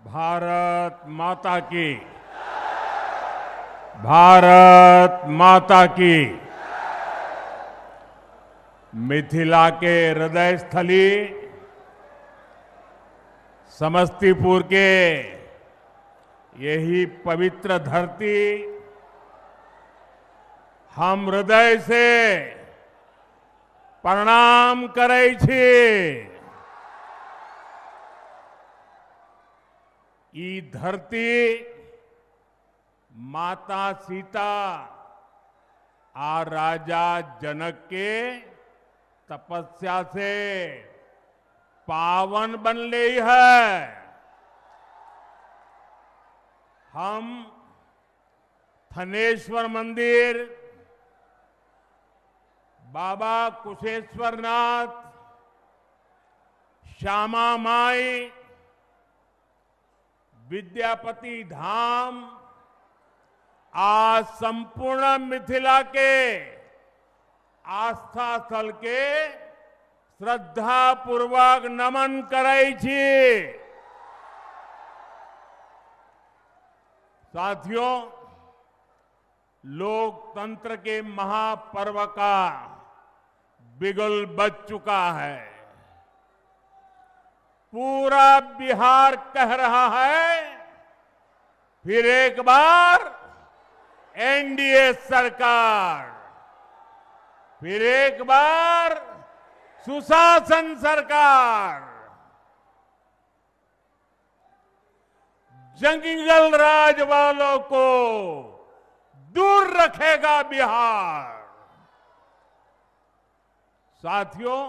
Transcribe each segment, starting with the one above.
भारत माता की, भारत माता की। मिथिला के हृदय स्थली समस्तीपुर के यही पवित्र धरती हम हृदय से प्रणाम करै छी। ई धरती माता सीता आ राजा जनक के तपस्या से पावन बनले है। हम थनेश्वर मंदिर, बाबा कुशेश्वरनाथ, श्यामा माई, विद्यापति धाम आज संपूर्ण मिथिला के आस्था स्थल के श्रद्धा पूर्वक नमन करै छी। साथियों, लोकतंत्र के महापर्व का बिगुल बज चुका है। पूरा बिहार कह रहा है, फिर एक बार एनडीए सरकार, फिर एक बार सुशासन सरकार। जंगल राज वालों को दूर रखेगा बिहार। साथियों,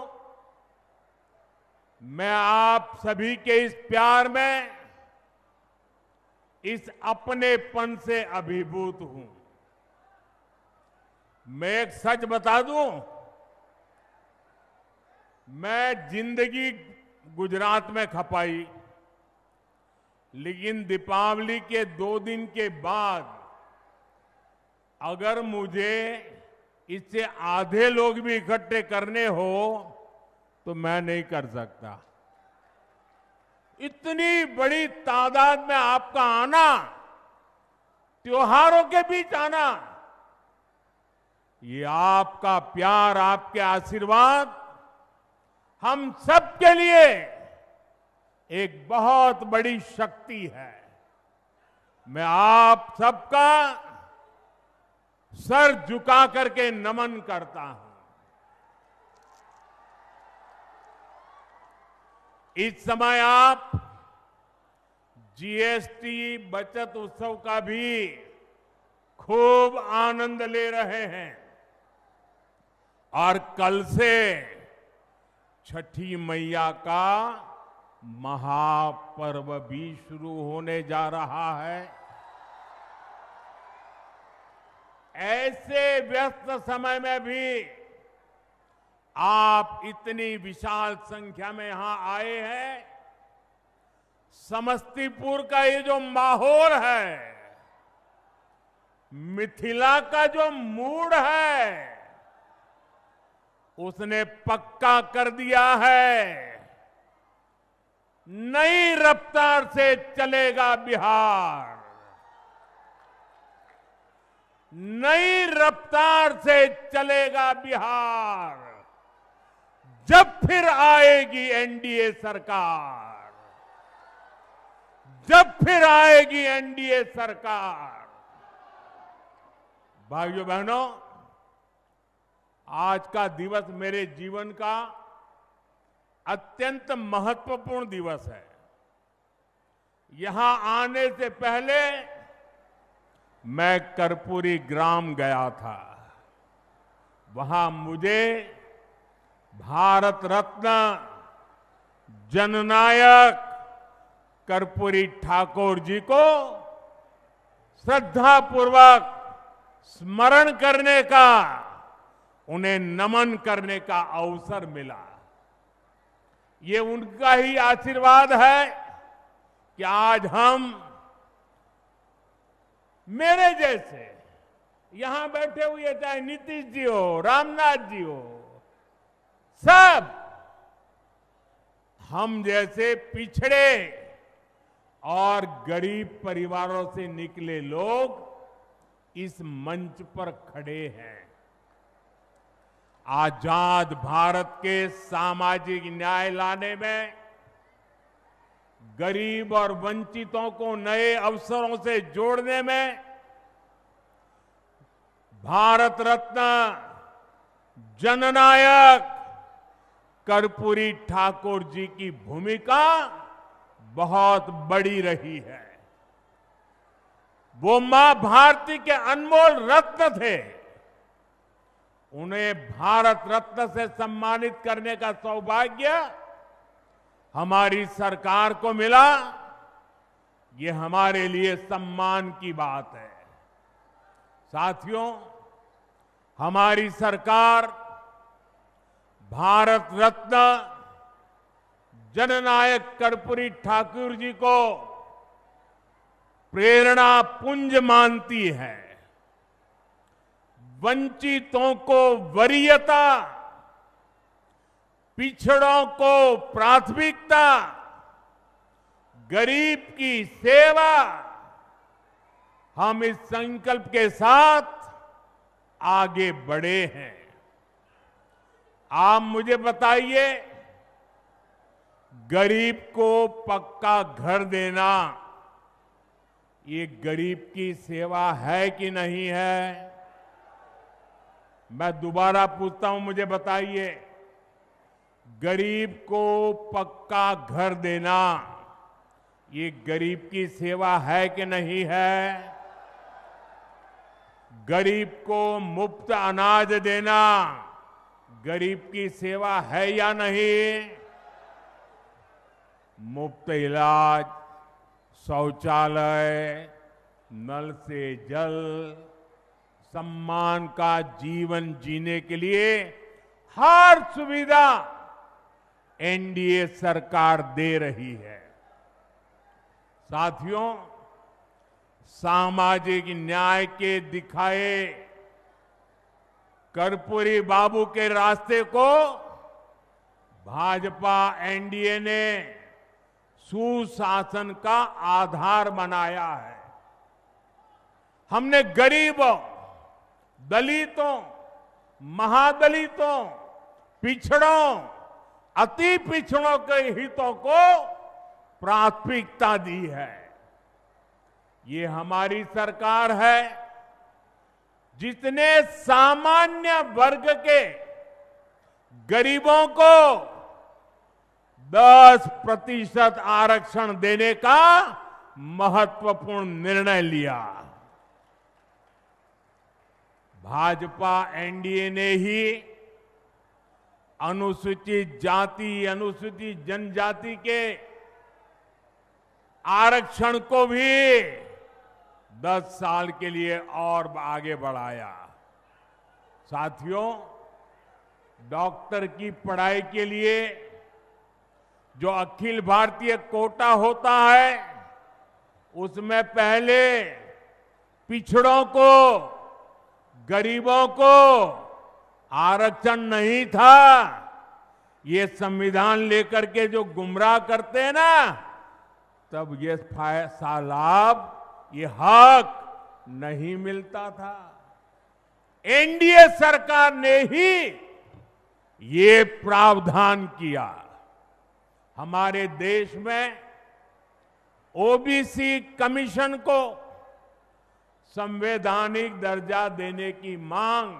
मैं आप सभी के इस प्यार में, इस अपनेपन से अभिभूत हूं। मैं एक सच बता दूं, मैं जिंदगी गुजरात में खपाई, लेकिन दीपावली के 2 दिन के बाद अगर मुझे इससे आधे लोग भी इकट्ठे करने हो तो मैं नहीं कर सकता। इतनी बड़ी तादाद में आपका आना, त्योहारों के बीच आना, ये आपका प्यार, आपके आशीर्वाद हम सबके लिए एक बहुत बड़ी शक्ति है। मैं आप सबका सर झुका करके नमन करता हूं। इस समय आप जीएसटी बचत उत्सव का भी खूब आनंद ले रहे हैं और कल से छठी मैया का महापर्व भी शुरू होने जा रहा है। ऐसे व्यस्त समय में भी आप इतनी विशाल संख्या में यहां आए हैं। समस्तीपुर का ये जो माहौल है, मिथिला का जो मूड है, उसने पक्का कर दिया है, नई रफ्तार से चलेगा बिहार, नई रफ्तार से चलेगा बिहार। जब फिर आएगी एनडीए सरकार, जब फिर आएगी एनडीए सरकार। भाइयों बहनों, आज का दिवस मेरे जीवन का अत्यंत महत्वपूर्ण दिवस है। यहां आने से पहले मैं कर्पूरी ग्राम गया था। वहां मुझे भारत रत्न जननायक कर्पूरी ठाकुर जी को श्रद्धापूर्वक स्मरण करने का, उन्हें नमन करने का अवसर मिला। ये उनका ही आशीर्वाद है कि आज हम, मेरे जैसे यहां बैठे हुए, चाहे नीतीश जी हो, रामनाथ जी हो, सब हम जैसे पिछड़े और गरीब परिवारों से निकले लोग इस मंच पर खड़े हैं। आजाद भारत के सामाजिक न्याय लाने में, गरीब और वंचितों को नए अवसरों से जोड़ने में भारत रत्न जननायक कर्पूरी ठाकुर जी की भूमिका बहुत बड़ी रही है। वो मां भारती के अनमोल रत्न थे। उन्हें भारत रत्न से सम्मानित करने का सौभाग्य हमारी सरकार को मिला। ये हमारे लिए सम्मान की बात है। साथियों, हमारी सरकार भारत रत्न जननायक कर्पूरी ठाकुर जी को प्रेरणा पुंज मानती है। वंचितों को वरीयता, पिछड़ों को प्राथमिकता, गरीब की सेवा, हम इस संकल्प के साथ आगे बढ़े हैं। आप मुझे बताइए, गरीब को पक्का घर देना ये गरीब की सेवा है कि नहीं है? मैं दोबारा पूछता हूं, मुझे बताइए, गरीब को पक्का घर देना ये गरीब की सेवा है कि नहीं है? गरीब को मुफ्त अनाज देना गरीब की सेवा है या नहीं? मुफ्त इलाज, शौचालय, नल से जल, सम्मान का जीवन जीने के लिए हर सुविधा एनडीए सरकार दे रही है। साथियों, सामाजिक न्याय के दिखाए कर्पूरी बाबू के रास्ते को भाजपा एनडीए ने सुशासन का आधार बनाया है। हमने गरीबों, दलितों, महादलितों, पिछड़ों, अति पिछड़ों के हितों को प्राथमिकता दी है। ये हमारी सरकार है जिसने सामान्य वर्ग के गरीबों को 10% आरक्षण देने का महत्वपूर्ण निर्णय लिया। भाजपा एनडीए ने ही अनुसूचित जाति, अनुसूचित जनजाति के आरक्षण को भी 10 साल के लिए और आगे बढ़ाया। साथियों, डॉक्टर की पढ़ाई के लिए जो अखिल भारतीय कोटा होता है, उसमें पहले पिछड़ों को, गरीबों को आरक्षण नहीं था। ये संविधान लेकर के जो गुमराह करते हैं ना, तब ये लाभ, ये हक नहीं मिलता था। एनडीए सरकार ने ही ये प्रावधान किया। हमारे देश में ओबीसी कमीशन को संवैधानिक दर्जा देने की मांग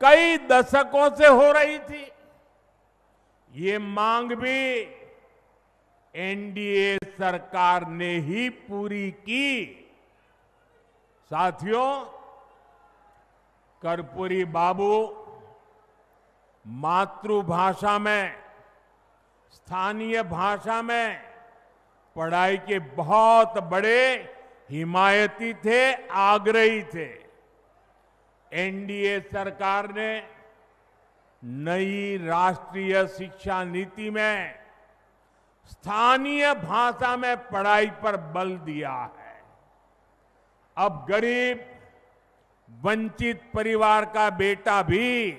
कई दशकों से हो रही थी। ये मांग भी एनडीए सरकार ने ही पूरी की। साथियों, कर्पूरी बाबू मातृभाषा में, स्थानीय भाषा में पढ़ाई के बहुत बड़े हिमायती थे, आग्रही थे। एनडीए सरकार ने नई राष्ट्रीय शिक्षा नीति में स्थानीय भाषा में पढ़ाई पर बल दिया है। अब गरीब, वंचित परिवार का बेटा भी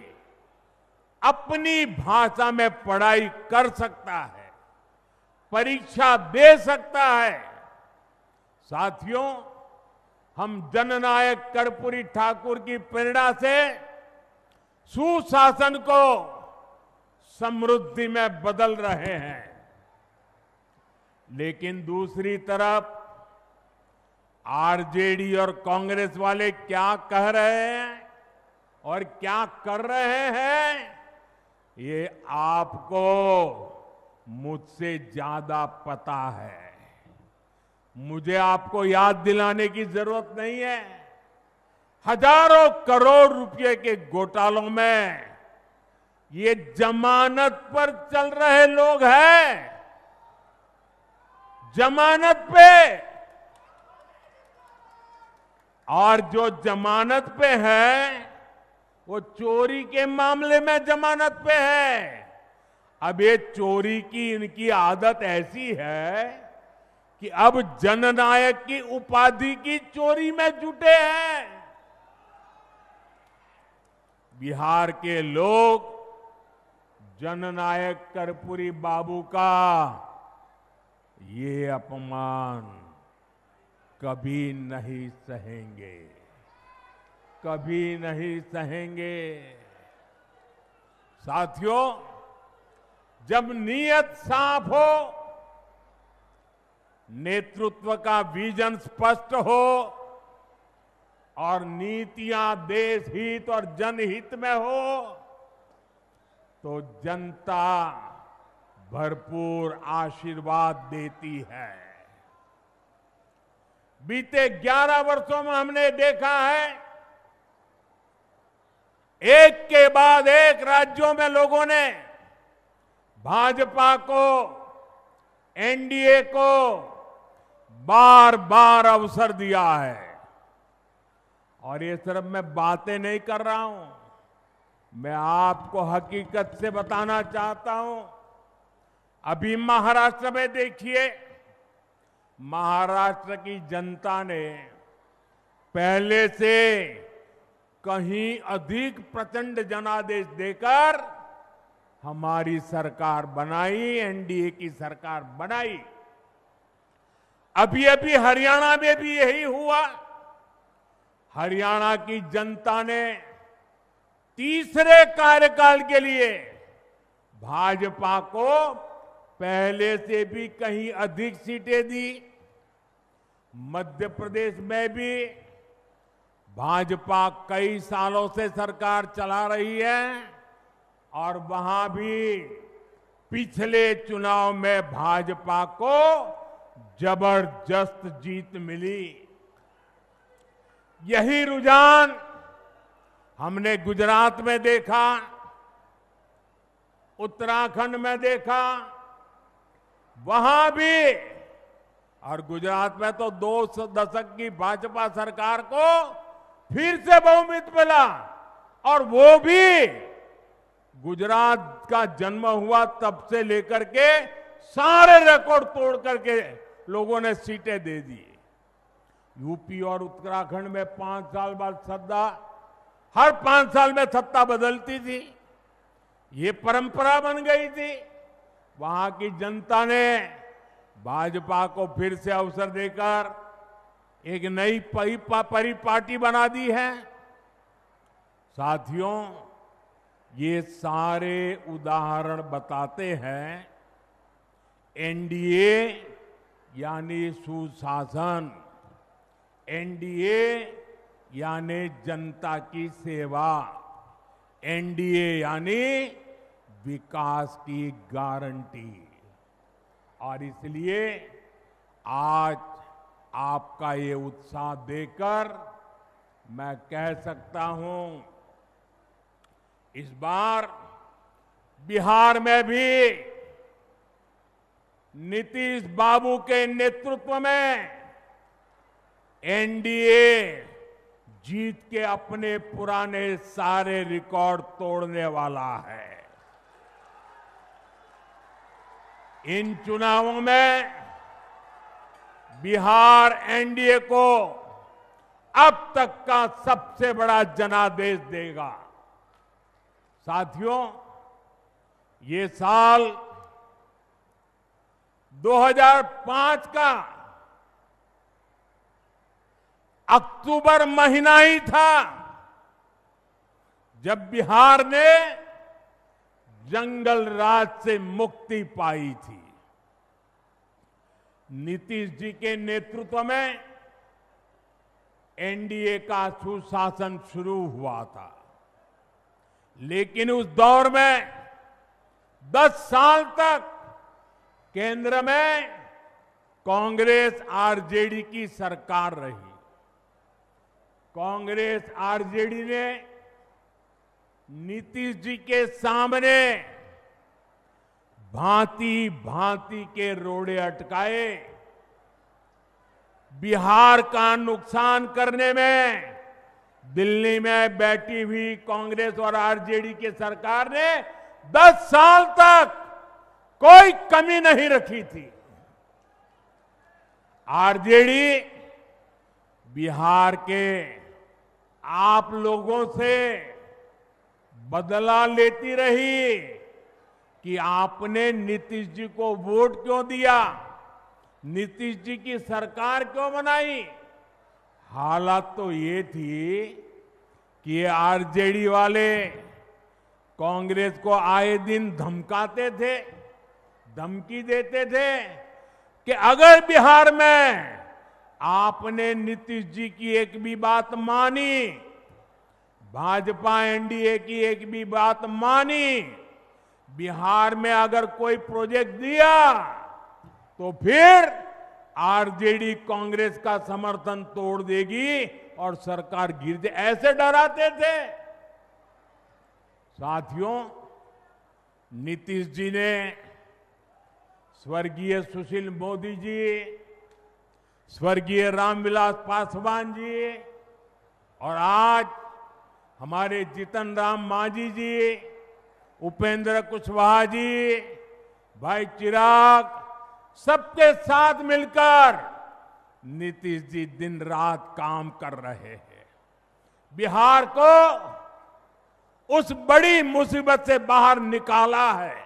अपनी भाषा में पढ़ाई कर सकता है। परीक्षा दे सकता है। साथियों, हम जननायक कर्पूरी ठाकुर की प्रेरणा से सुशासन को समृद्धि में बदल रहे हैं। लेकिन दूसरी तरफ आरजेडी और कांग्रेस वाले क्या कह रहे हैं और क्या कर रहे हैं, ये आपको मुझसे ज्यादा पता है। मुझे आपको याद दिलाने की जरूरत नहीं है। हजारों करोड़ रुपए के घोटालों में ये जमानत पर चल रहे लोग हैं, जमानत पे। और जो जमानत पे है वो चोरी के मामले में जमानत पे है। अब ये चोरी की इनकी आदत ऐसी है कि अब जननायक की उपाधि की चोरी में जुटे हैं। बिहार के लोग जननायक कर्पूरी बाबू का ये अपमान कभी नहीं सहेंगे, कभी नहीं सहेंगे। साथियों, जब नीयत साफ हो, नेतृत्व का विजन स्पष्ट हो और नीतियां देश हित और जनहित में हो, तो जनता भरपूर आशीर्वाद देती है। बीते 11 वर्षों में हमने देखा है, एक के बाद एक राज्यों में लोगों ने भाजपा को, एनडीए को बार बार अवसर दिया है। और ये सिर्फ मैं बातें नहीं कर रहा हूं, मैं आपको हकीकत से बताना चाहता हूं। अभी महाराष्ट्र में देखिए, महाराष्ट्र की जनता ने पहले से कहीं अधिक प्रचंड जनादेश देकर हमारी सरकार बनाई, एनडीए की सरकार बनाई। अभी अभी हरियाणा में भी यही हुआ। हरियाणा की जनता ने तीसरे कार्यकाल के लिए भाजपा को पहले से भी कहीं अधिक सीटें दी। मध्य प्रदेश में भी भाजपा कई सालों से सरकार चला रही है और वहां भी पिछले चुनाव में भाजपा को जबरदस्त जीत मिली। यही रुझान हमने गुजरात में देखा, उत्तराखंड में देखा, वहां भी। और गुजरात में तो 2 दशक की भाजपा सरकार को फिर से बहुमत मिला, और वो भी गुजरात का जन्म हुआ तब से लेकर के सारे रिकॉर्ड तोड़ करके लोगों ने सीटें दे दी। यूपी और उत्तराखंड में 5 साल बाद सत्ता, हर 5 साल में सत्ता बदलती थी, ये परंपरा बन गई थी। वहां की जनता ने भाजपा को फिर से अवसर देकर एक नई परिपाटी बना दी है। साथियों, ये सारे उदाहरण बताते हैं एनडीए यानी सुशासन, एनडीए यानी जनता की सेवा, एनडीए यानी विकास की गारंटी। और इसलिए आज आपका ये उत्साह देखकर मैं कह सकता हूं, इस बार बिहार में भी नीतीश बाबू के नेतृत्व में एनडीए जीत के अपने पुराने सारे रिकॉर्ड तोड़ने वाला है। इन चुनावों में बिहार एनडीए को अब तक का सबसे बड़ा जनादेश देगा। साथियों, ये साल 2005 का अक्टूबर महीना ही था जब बिहार ने जंगल राज से मुक्ति पाई थी। नीतीश जी के नेतृत्व में एनडीए का सुशासन शुरू हुआ था, लेकिन उस दौर में 10 साल तक केंद्र में कांग्रेस आरजेडी की सरकार रही। कांग्रेस आरजेडी ने नीतीश जी के सामने भांति भांति के रोड़े अटकाए। बिहार का नुकसान करने में दिल्ली में बैठी हुई कांग्रेस और आरजेडी की सरकार ने 10 साल तक कोई कमी नहीं रखी थी। आरजेडी बिहार के आप लोगों से बदला लेती रही कि आपने नीतीश जी को वोट क्यों दिया, नीतीश जी की सरकार क्यों बनाई। हालात तो ये थी कि ये आरजेडी वाले कांग्रेस को आए दिन धमकाते थे, धमकी देते थे कि अगर बिहार में आपने नीतीश जी की एक भी बात मानी, भाजपा एनडीए की एक भी बात मानी, बिहार में अगर कोई प्रोजेक्ट दिया तो फिर आरजेडी कांग्रेस का समर्थन तोड़ देगी और सरकार गिर जाए, ऐसे डराते थे। साथियों, नीतीश जी ने स्वर्गीय सुशील मोदी जी, स्वर्गीय रामविलास पासवान जी और आज हमारे जीतन राम मांझी जी, उपेंद्र कुशवाहा जी, भाई चिराग, सबके साथ मिलकर नीतीश जी दिन रात काम कर रहे हैं। बिहार को उस बड़ी मुसीबत से बाहर निकाला है।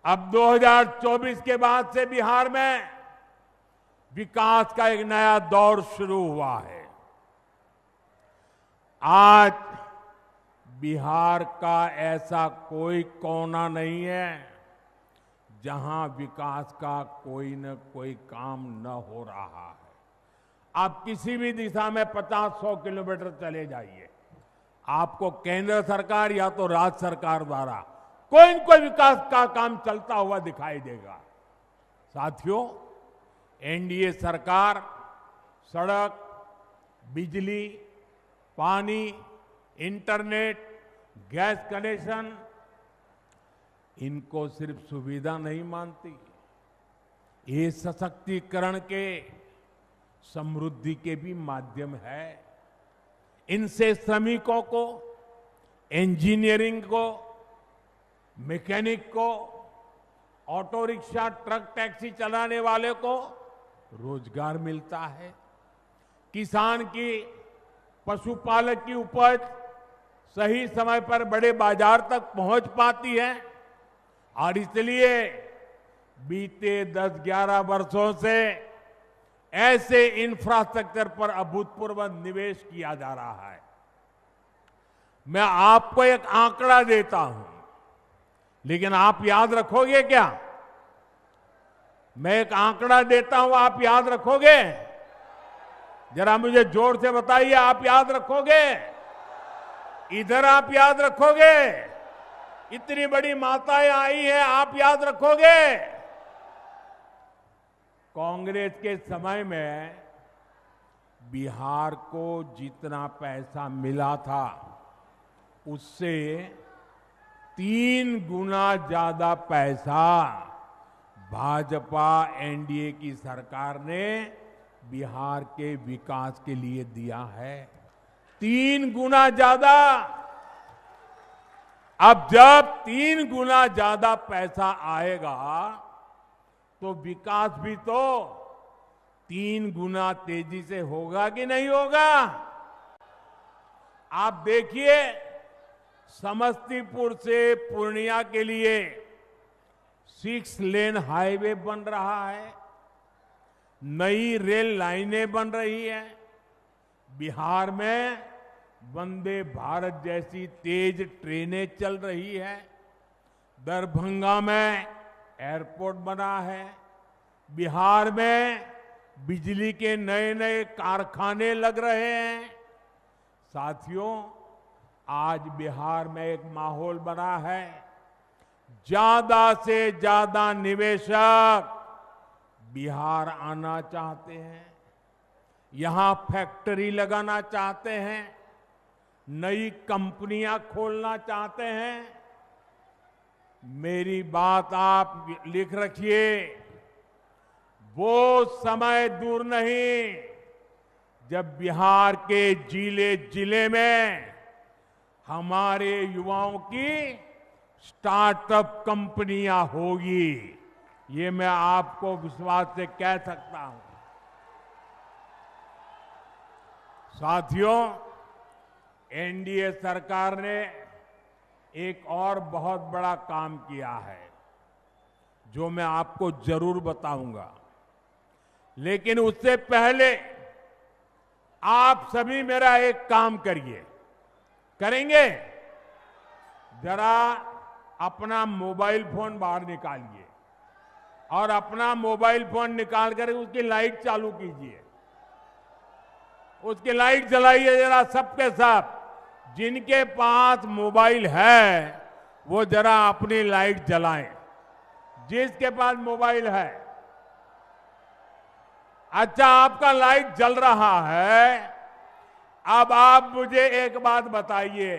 अब 2024 के बाद से बिहार में विकास का एक नया दौर शुरू हुआ है। आज बिहार का ऐसा कोई कोना नहीं है जहां विकास का कोई न कोई काम न हो रहा है। आप किसी भी दिशा में 50-100 किलोमीटर चले जाइए, आपको केंद्र सरकार या तो राज्य सरकार द्वारा कोई न कोई विकास का काम चलता हुआ दिखाई देगा। साथियों, एनडीए सरकार सड़क, बिजली, पानी, इंटरनेट, गैस कनेक्शन, इनको सिर्फ सुविधा नहीं मानती, ये सशक्तिकरण के, समृद्धि के भी माध्यम है। इनसे श्रमिकों को, इंजीनियरिंग को, मैकेनिक को, ऑटो रिक्शा, ट्रक, टैक्सी चलाने वाले को रोजगार मिलता है। किसान की, पशुपालक की उपज सही समय पर बड़े बाजार तक पहुंच पाती है और इसलिए बीते 10-11 वर्षों से ऐसे इंफ्रास्ट्रक्चर पर अभूतपूर्व निवेश किया जा रहा है। मैं आपको एक आंकड़ा देता हूं, लेकिन आप याद रखोगे क्या? मैं एक आंकड़ा देता हूं, आप याद रखोगे? जरा मुझे जोर से बताइए, आप याद रखोगे? इधर आप याद रखोगे? इतनी बड़ी माताएं आई हैं, आप याद रखोगे? कांग्रेस के समय में बिहार को जितना पैसा मिला था उससे 3 गुना ज्यादा पैसा भाजपा एनडीए की सरकार ने बिहार के विकास के लिए दिया है। 3 गुना ज्यादा। अब जब 3 गुना ज्यादा पैसा आएगा तो विकास भी तो 3 गुना तेजी से होगा कि नहीं होगा? आप देखिए, समस्तीपुर से पूर्णिया के लिए 6 लेन हाईवे बन रहा है, नई रेल लाइनें बन रही हैं, बिहार में वंदे भारत जैसी तेज ट्रेनें चल रही है, दरभंगा में एयरपोर्ट बना है, बिहार में बिजली के नए नए कारखाने लग रहे हैं। साथियों, आज बिहार में एक माहौल बना है, ज्यादा से ज्यादा निवेशक बिहार आना चाहते हैं, यहां फैक्ट्री लगाना चाहते हैं, नई कंपनियां खोलना चाहते हैं। मेरी बात आप लिख रखिए, वो समय दूर नहीं जब बिहार के जिले जिले में हमारे युवाओं की स्टार्टअप कंपनियां होगी। ये मैं आपको विश्वास से कह सकता हूं। साथियों, एनडीए सरकार ने एक और बहुत बड़ा काम किया है जो मैं आपको जरूर बताऊंगा, लेकिन उससे पहले आप सभी मेरा एक काम करेंगे? जरा अपना मोबाइल फोन बाहर निकालिए और अपना मोबाइल फोन निकाल कर उसकी लाइट चालू कीजिए, उसकी लाइट जलाइए जरा सबके सब। जिनके पास मोबाइल है वो जरा अपनी लाइट जलाएं, जिसके पास मोबाइल है। अच्छा, आपका लाइट जल रहा है। अब आप मुझे एक बात बताइए,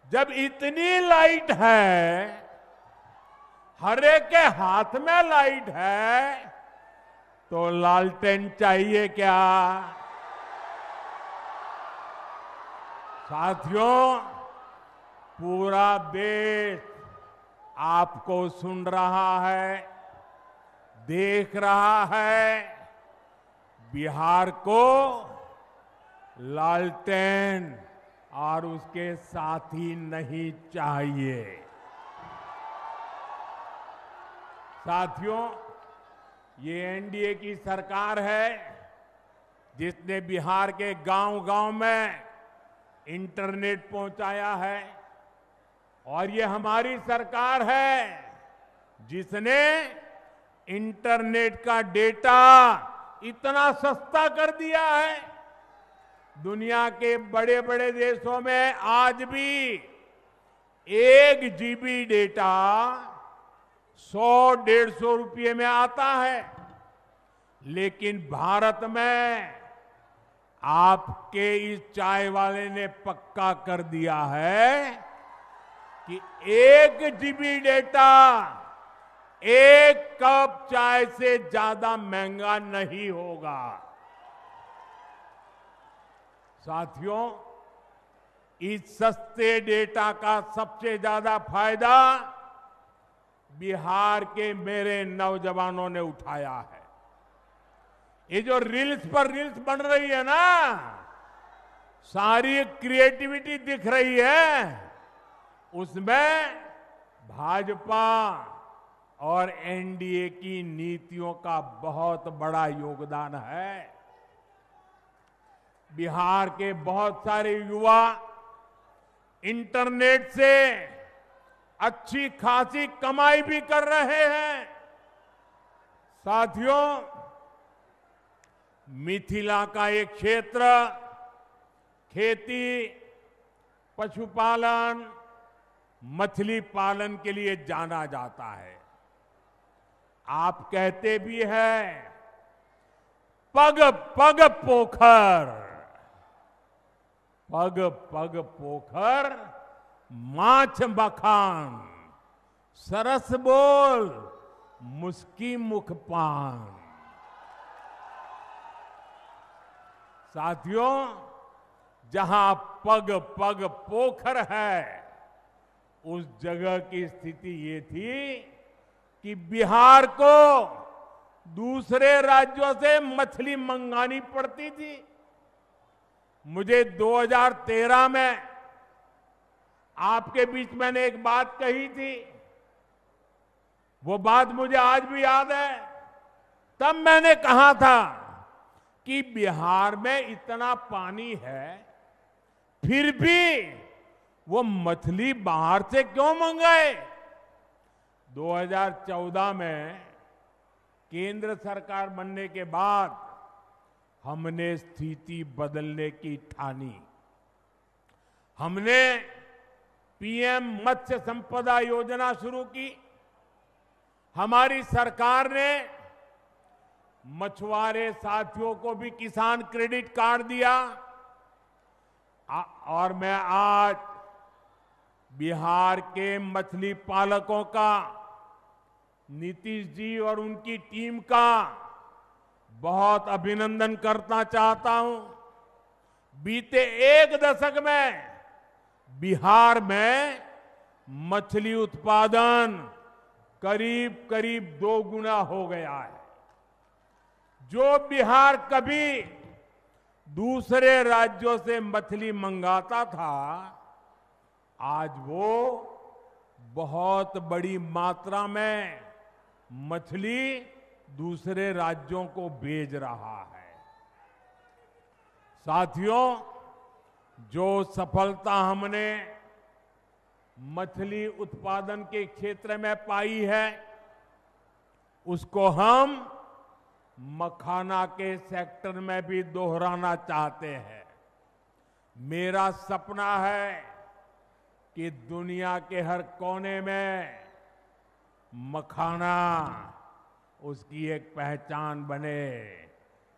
जब इतनी लाइट है, हर एक के हाथ में लाइट है, तो लालटेन चाहिए क्या? साथियों, पूरा देश आपको सुन रहा है, देख रहा है। बिहार को लालटेन और उसके साथी नहीं चाहिए। साथियों, ये एनडीए की सरकार है जिसने बिहार के गांव-गांव में इंटरनेट पहुंचाया है, और ये हमारी सरकार है जिसने इंटरनेट का डेटा इतना सस्ता कर दिया है। दुनिया के बड़े बड़े देशों में आज भी 1 GB डेटा 100-150 रुपये में आता है, लेकिन भारत में आपके इस चाय वाले ने पक्का कर दिया है कि 1 GB डेटा 1 कप चाय से ज्यादा महंगा नहीं होगा। साथियों, इस सस्ते डेटा का सबसे ज्यादा फायदा बिहार के मेरे नौजवानों ने उठाया है। ये जो रील्स पर रील्स बन रही है ना, सारी क्रिएटिविटी दिख रही है, उसमें भाजपा और एनडीए की नीतियों का बहुत बड़ा योगदान है। बिहार के बहुत सारे युवा इंटरनेट से अच्छी खासी कमाई भी कर रहे हैं। साथियों, मिथिला का एक क्षेत्र खेती, पशुपालन, मछली पालन के लिए जाना जाता है। आप कहते भी हैं, पग पग पोखर, पग पग पोखर माछ बखान, सरस बोल मुस्की मुख पान। साथियों, जहां पग पग पोखर है, उस जगह की स्थिति ये थी कि बिहार को दूसरे राज्यों से मछली मंगानी पड़ती थी। मुझे 2013 में आपके बीच मैंने एक बात कही थी वो बात मुझे आज भी याद है। तब मैंने कहा था कि बिहार में इतना पानी है, फिर भी वो मछली बाहर से क्यों मंगाए। 2014 में केंद्र सरकार बनने के बाद हमने स्थिति बदलने की ठानी। हमने पीएम मत्स्य संपदा योजना शुरू की। हमारी सरकार ने मछुआरे साथियों को भी किसान क्रेडिट कार्ड दिया। और मैं आज बिहार के मछली पालकों का, नीतीश जी और उनकी टीम का बहुत अभिनंदन करना चाहता हूं। बीते एक दशक में बिहार में मछली उत्पादन करीब करीब 2 गुना हो गया है। जो बिहार कभी दूसरे राज्यों से मछली मंगाता था, आज वो बहुत बड़ी मात्रा में मछली दूसरे राज्यों को भेज रहा है। साथियों, जो सफलता हमने मछली उत्पादन के क्षेत्र में पाई है, उसको हम मखाना के सेक्टर में भी दोहराना चाहते हैं। मेरा सपना है कि दुनिया के हर कोने में मखाना उसकी एक पहचान बने,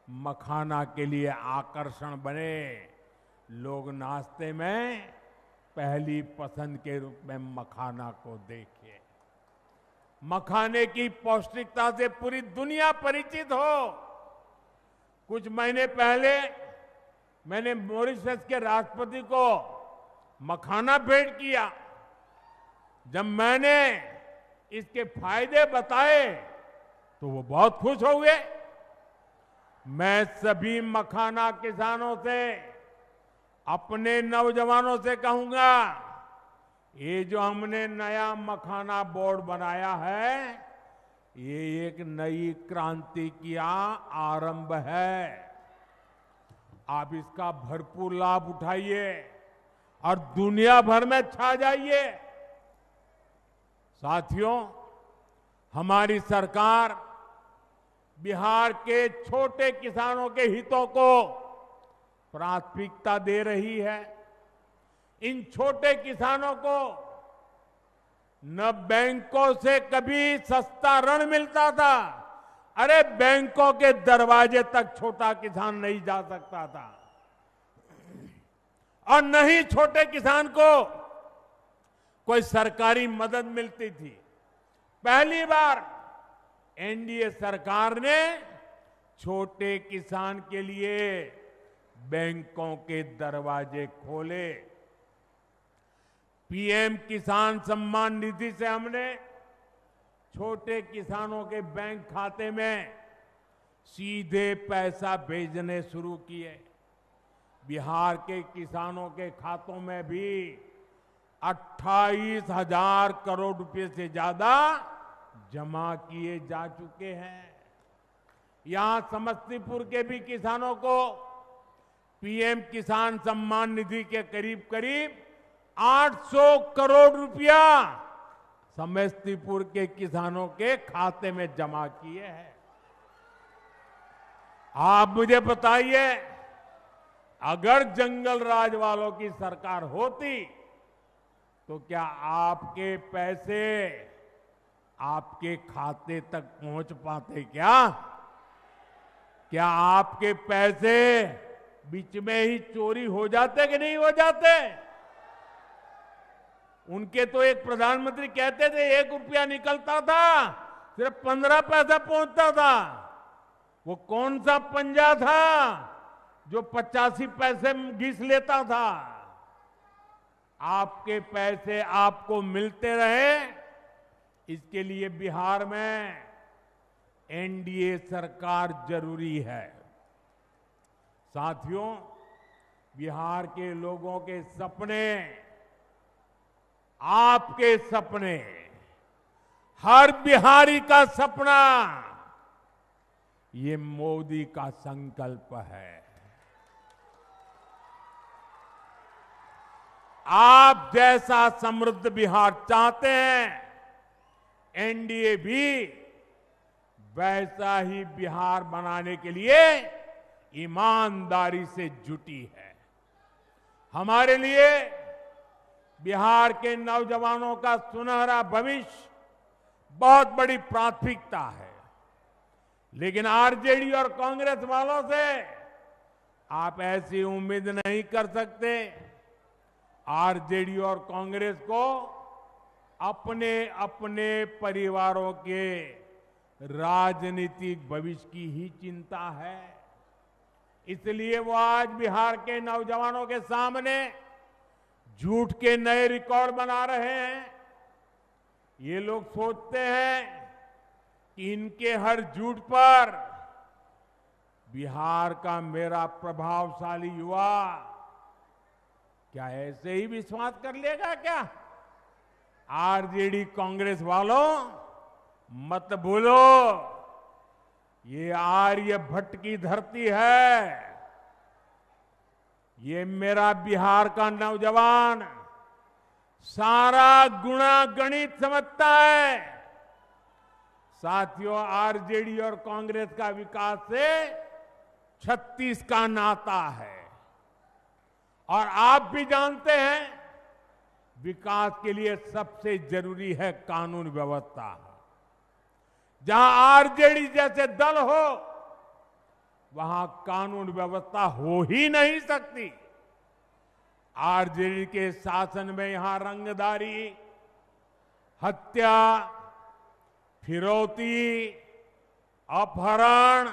मखाना के लिए आकर्षण बने, लोग नाश्ते में पहली पसंद के रूप में मखाना को देखें। मखाने की पौष्टिकता से पूरी दुनिया परिचित हो। कुछ महीने पहले मैंने मॉरिशस के राष्ट्रपति को मखाना भेंट किया। जब मैंने इसके फायदे बताए तो वो बहुत खुश हो गए। मैं सभी मखाना किसानों से, अपने नौजवानों से कहूंगा, ये जो हमने नया मखाना बोर्ड बनाया है, ये एक नई क्रांति की आरंभ है। आप इसका भरपूर लाभ उठाइए और दुनिया भर में छा जाइए। साथियों, हमारी सरकार बिहार के छोटे किसानों के हितों को प्राथमिकता दे रही है। इन छोटे किसानों को न बैंकों से कभी सस्ता ऋण मिलता था। अरे बैंकों के दरवाजे तक छोटा किसान नहीं जा सकता था, और न ही छोटे किसान को कोई सरकारी मदद मिलती थी। पहली बार एनडीए सरकार ने छोटे किसान के लिए बैंकों के दरवाजे खोले। पीएम किसान सम्मान निधि से हमने छोटे किसानों के बैंक खाते में सीधे पैसा भेजने शुरू किए। बिहार के किसानों के खातों में भी 28,000 करोड़ रुपए से ज्यादा जमा किए जा चुके हैं। यहां समस्तीपुर के भी किसानों को पीएम किसान सम्मान निधि के करीब करीब 800 करोड़ रुपया समस्तीपुर के किसानों के खाते में जमा किए हैं। आप मुझे बताइए, अगर जंगल राज वालों की सरकार होती तो क्या आपके पैसे आपके खाते तक पहुंच पाते? क्या आपके पैसे बीच में ही चोरी हो जाते कि नहीं हो जाते? उनके तो एक प्रधानमंत्री कहते थे 1 रुपया निकलता था, सिर्फ 15 पैसा पहुंचता था। वो कौन सा पंजा था जो 85 पैसे घिस लेता था? आपके पैसे आपको मिलते रहे, इसके लिए बिहार में एनडीए सरकार जरूरी है। साथियों, बिहार के लोगों के सपने, आपके सपने हर बिहारी का सपना, ये मोदी का संकल्प है। आप जैसा समृद्ध बिहार चाहते हैं, एनडीए भी वैसा ही बिहार बनाने के लिए ईमानदारी से जुटी है। हमारे लिए बिहार के नौजवानों का सुनहरा भविष्य बहुत बड़ी प्राथमिकता है, लेकिन आरजेडी और कांग्रेस वालों से आप ऐसी उम्मीद नहीं कर सकते। आरजेडी और कांग्रेस को अपने अपने परिवारों के राजनीतिक भविष्य की ही चिंता है। इसलिए वो आज बिहार के नौजवानों के सामने झूठ के नए रिकॉर्ड बना रहे हैं। ये लोग सोचते हैं कि इनके हर झूठ पर बिहार का मेरा प्रभावशाली युवा क्या ऐसे ही विश्वास कर लेगा क्या? आरजेडी कांग्रेस वालों, मत भूलो, ये आर्यभट्ट की धरती है। ये मेरा बिहार का नौजवान सारा गुणा गणित समझता है। साथियों, आरजेडी और कांग्रेस का विकास से 36 का नाता है, और आप भी जानते हैं विकास के लिए सबसे जरूरी है कानून व्यवस्था। जहां आरजेडी जैसे दल हो, वहां कानून व्यवस्था हो ही नहीं सकती। आरजेडी के शासन में यहां रंगदारी, हत्या, फिरौती, अपहरण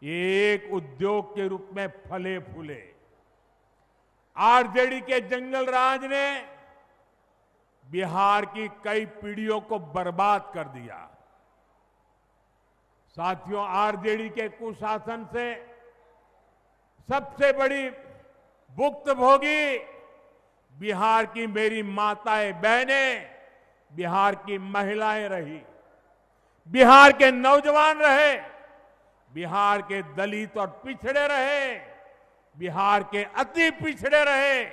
ये एक उद्योग के रूप में फले फूले। आरजेडी के जंगल राज ने बिहार की कई पीढ़ियों को बर्बाद कर दिया। साथियों, आरजेडी के कुशासन से सबसे बड़ी भुक्तभोगी बिहार की मेरी माताएं बहनें, बिहार की महिलाएं रही, बिहार के नौजवान रहे, बिहार के दलित और पिछड़े रहे, बिहार के अति पिछड़े रहे।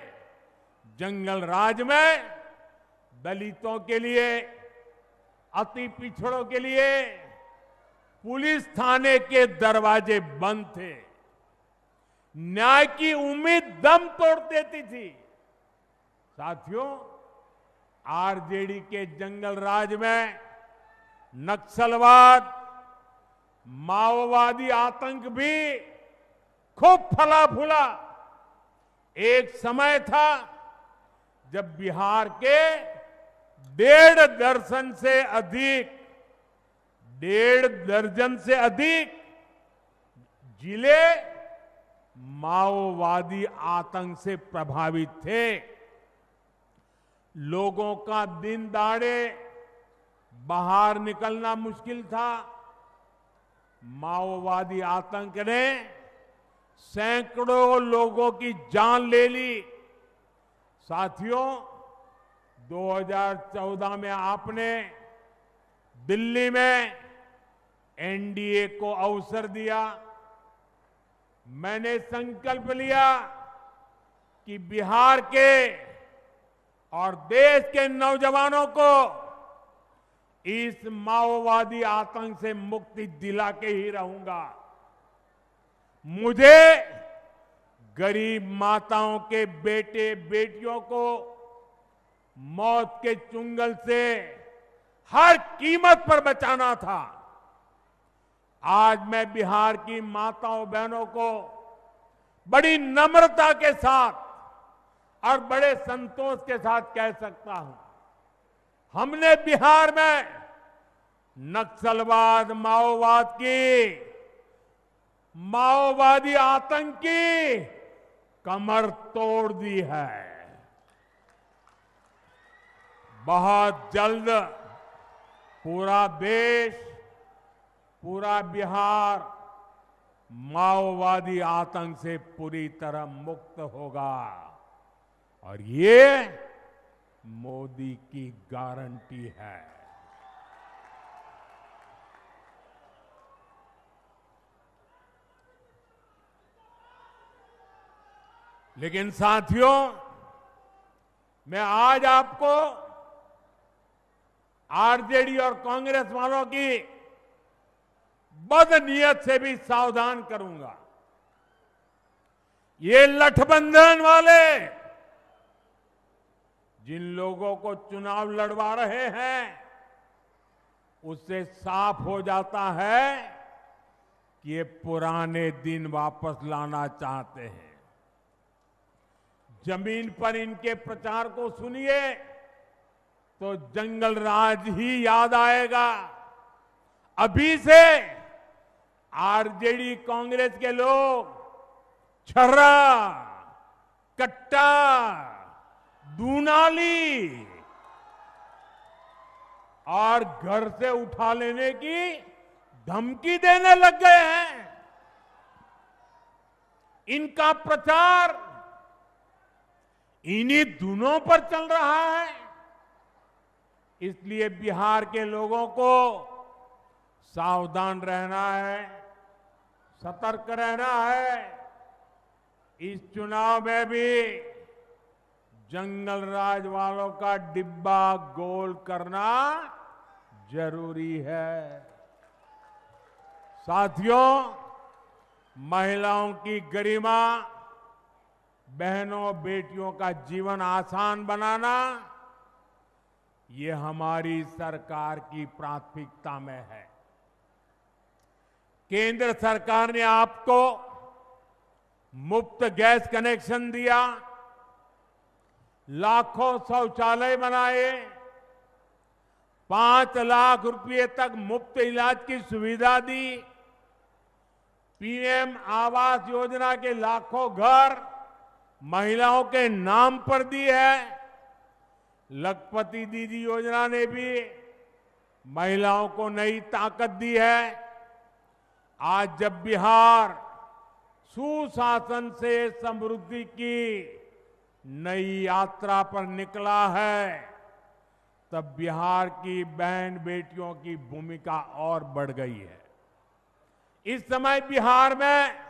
जंगल राज में दलितों के लिए, अति पिछड़ों के लिए पुलिस थाने के दरवाजे बंद थे। न्याय की उम्मीद दम तोड़ देती थी। साथियों, आरजेडी के जंगल राज में नक्सलवाद, माओवादी आतंक भी खूब फला फूला। एक समय था जब बिहार के 1.5 दर्जन से अधिक जिले माओवादी आतंक से प्रभावित थे। लोगों का दिन दहाड़े बाहर निकलना मुश्किल था। माओवादी आतंक ने सैकड़ों लोगों की जान ले ली। साथियों, 2014 में आपने दिल्ली में एनडीए को अवसर दिया। मैंने संकल्प लिया कि बिहार के और देश के नौजवानों को इस माओवादी आतंक से मुक्ति दिला के ही रहूंगा। मुझे गरीब माताओं के बेटे बेटियों को मौत के चुंगल से हर कीमत पर बचाना था। आज मैं बिहार की माताओं बहनों को बड़ी नम्रता के साथ और बड़े संतोष के साथ कह सकता हूं, हमने बिहार में नक्सलवाद, माओवादी आतंक की कमर तोड़ दी है। बहुत जल्द पूरा देश, पूरा बिहार माओवादी आतंक से पूरी तरह मुक्त होगा, और ये मोदी की गारंटी है। लेकिन साथियों, मैं आज आपको आरजेडी और कांग्रेस वालों की बदनीयत से भी सावधान करूंगा। ये गठबंधन वाले जिन लोगों को चुनाव लड़वा रहे हैं, उससे साफ हो जाता है कि ये पुराने दिन वापस लाना चाहते हैं। जमीन पर इनके प्रचार को सुनिए तो जंगल राज ही याद आएगा। अभी से आरजेडी कांग्रेस के लोग छर्रा, कट्टा, दूनाली और घर से उठा लेने की धमकी देने लग गए हैं। इनका प्रचार इन्हीं धुनों पर चल रहा है। इसलिए बिहार के लोगों को सावधान रहना है, सतर्क रहना है। इस चुनाव में भी जंगल राज वालों का डिब्बा गोल करना जरूरी है। साथियों, महिलाओं की गरिमा, बहनों बेटियों का जीवन आसान बनाना, ये हमारी सरकार की प्राथमिकता में है। केंद्र सरकार ने आपको मुफ्त गैस कनेक्शन दिया, लाखों शौचालय बनाए, 5 लाख रुपए तक मुफ्त इलाज की सुविधा दी, पीएम आवास योजना के लाखों घर महिलाओं के नाम पर दी है। लखपति दीदी योजना ने भी महिलाओं को नई ताकत दी है। आज जब बिहार सुशासन से समृद्धि की नई यात्रा पर निकला है, तब बिहार की बहन बेटियों की भूमिका और बढ़ गई है। इस समय बिहार में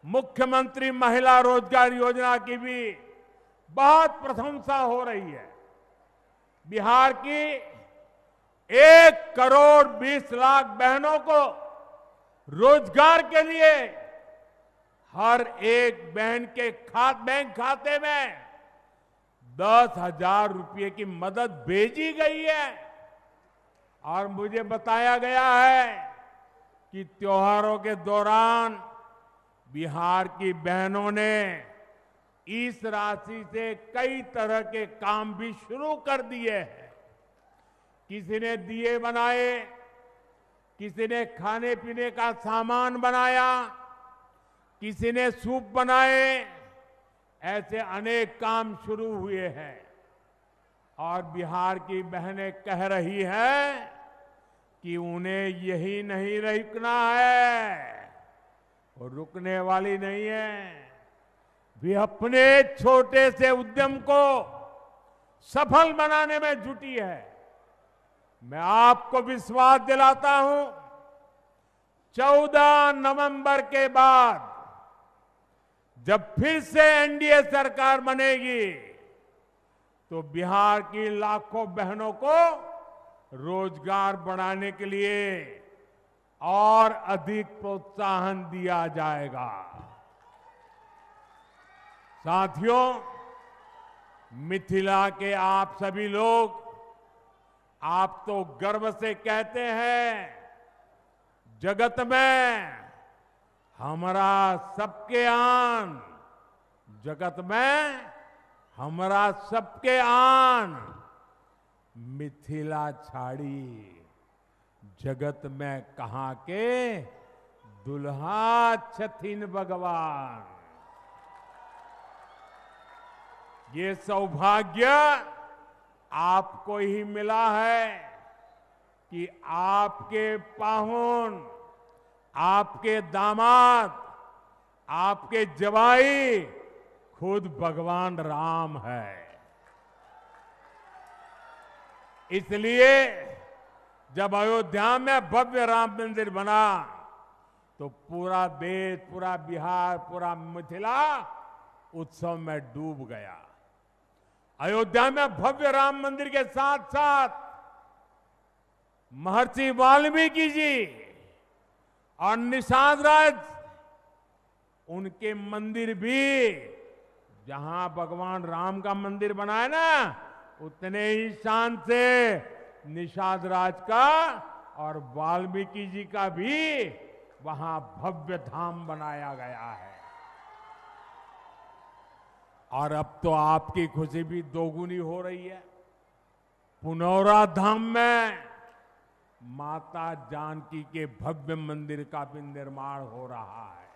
मुख्यमंत्री महिला रोजगार योजना की भी बहुत प्रशंसा हो रही है। बिहार की 1 करोड़ 20 लाख बहनों को रोजगार के लिए हर एक बहन के बैंक खाते में 10,000 रुपये की मदद भेजी गई है। और मुझे बताया गया है कि त्योहारों के दौरान बिहार की बहनों ने इस राशि से कई तरह के काम भी शुरू कर दिए हैं। किसी ने दिए बनाए, किसी ने खाने पीने का सामान बनाया, किसी ने सूप बनाए, ऐसे अनेक काम शुरू हुए हैं। और बिहार की बहनें कह रही हैं कि उन्हें यही नहीं रुकना है, और रुकने वाली नहीं है। वे अपने छोटे से उद्यम को सफल बनाने में जुटी है। मैं आपको विश्वास दिलाता हूं, 14 नवंबर के बाद जब फिर से एनडीए सरकार बनेगी, तो बिहार की लाखों बहनों को रोजगार बढ़ाने के लिए और अधिक प्रोत्साहन दिया जाएगा। साथियों, मिथिला के आप सभी लोग, आप तो गर्व से कहते हैं, जगत में हमारा सबके आन, जगत में हमारा सबके आन, मिथिला छाड़ी जगत में कहां के दुल्हा छथिन भगवान। ये सौभाग्य आपको ही मिला है कि आपके पाहुन, आपके दामाद, आपके जवाई खुद भगवान राम है। इसलिए जब अयोध्या में भव्य राम मंदिर बना, तो पूरा देश, पूरा बिहार, पूरा मिथिला उत्सव में डूब गया। अयोध्या में भव्य राम मंदिर के साथ साथ महर्षि वाल्मीकि जी और निषाद राज, उनके मंदिर भी, जहां भगवान राम का मंदिर बना है ना, उतने ही शान से निषाद राज का और वाल्मीकि जी का भी वहां भव्य धाम बनाया गया है। और अब तो आपकी खुशी भी दोगुनी हो रही है। पुनौरा धाम में माता जानकी के भव्य मंदिर का भी निर्माण हो रहा है।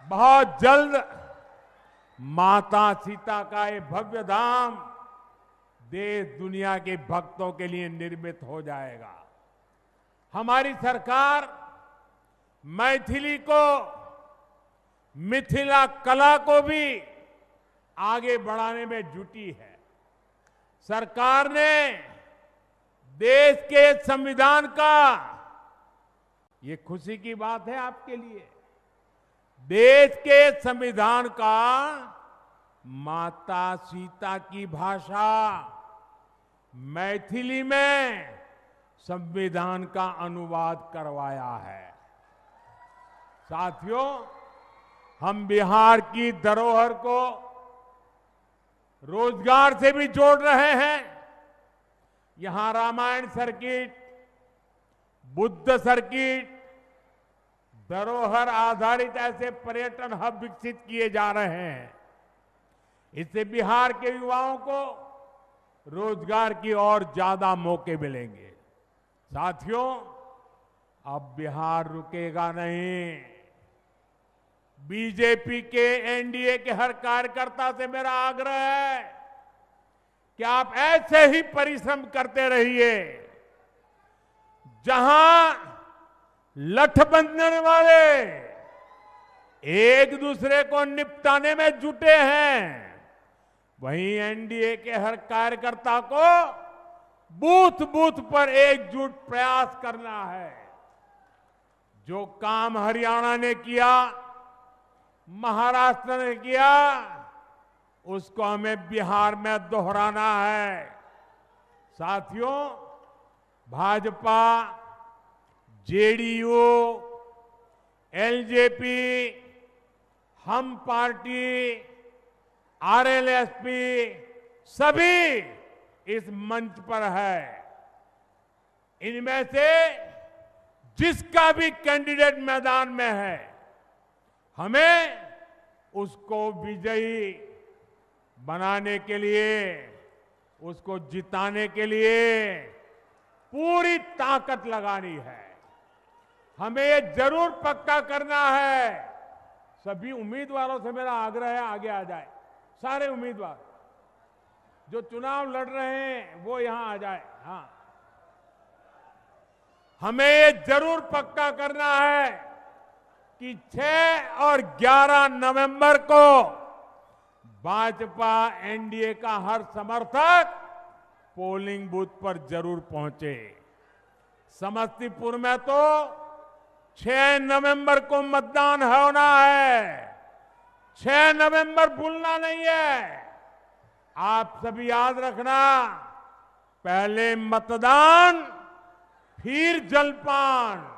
बहुत जल्द माता सीता का ये भव्य धाम देश दुनिया के भक्तों के लिए निर्मित हो जाएगा। हमारी सरकार मैथिली को, मिथिला कला को भी आगे बढ़ाने में जुटी है। सरकार ने देश के संविधान का, ये खुशी की बात है आपके लिए, देश के संविधान का माता सीता की भाषा मैथिली में संविधान का अनुवाद करवाया है। साथियों, हम बिहार की धरोहर को रोजगार से भी जोड़ रहे हैं। यहां रामायण सर्किट, बुद्ध सर्किट, धरोहर आधारित ऐसे पर्यटन हब विकसित किए जा रहे हैं। इससे बिहार के युवाओं को रोजगार की और ज्यादा मौके मिलेंगे। साथियों, अब बिहार रुकेगा नहीं। बीजेपी के, एनडीए के हर कार्यकर्ता से मेरा आग्रह है कि आप ऐसे ही परिश्रम करते रहिए। जहां लठ बांधने वाले एक दूसरे को निपटाने में जुटे हैं, वहीं एनडीए के हर कार्यकर्ता को बूथ बूथ पर एकजुट प्रयास करना है। जो काम हरियाणा ने किया, महाराष्ट्र ने किया, उसको हमें बिहार में दोहराना है। साथियों, भाजपा, जेडीयू, एलजेपी, हम पार्टी, आरएलएसपी सभी इस मंच पर है। इनमें से जिसका भी कैंडिडेट मैदान में है, हमें उसको विजयी बनाने के लिए, उसको जिताने के लिए पूरी ताकत लगानी है। हमें ये जरूर पक्का करना है। सभी उम्मीदवारों से मेरा आग्रह है, आगे आ जाए। सारे उम्मीदवार जो चुनाव लड़ रहे हैं वो यहां आ जाए। हाँ, हमें ये जरूर पक्का करना है कि 6 और 11 नवंबर को भाजपा, एनडीए का हर समर्थक पोलिंग बूथ पर जरूर पहुंचे। समस्तीपुर में तो 6 नवंबर को मतदान होना है। 6 नवंबर भूलना नहीं है। आप सभी याद रखना, पहले मतदान फिर जलपान।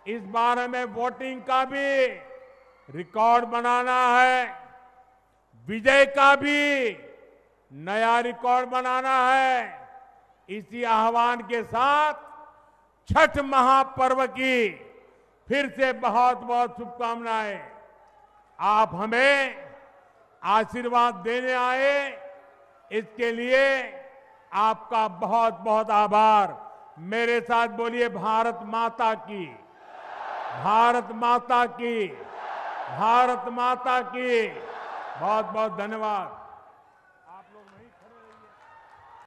इस बार हमें वोटिंग का भी रिकॉर्ड बनाना है, विजय का भी नया रिकॉर्ड बनाना है। इसी आह्वान के साथ छठ महापर्व की फिर से बहुत बहुत शुभकामनाएं। आप हमें आशीर्वाद देने आए, इसके लिए आपका बहुत बहुत आभार। मेरे साथ बोलिए, भारत माता की, भारत माता की, भारत माता की। बहुत बहुत धन्यवाद।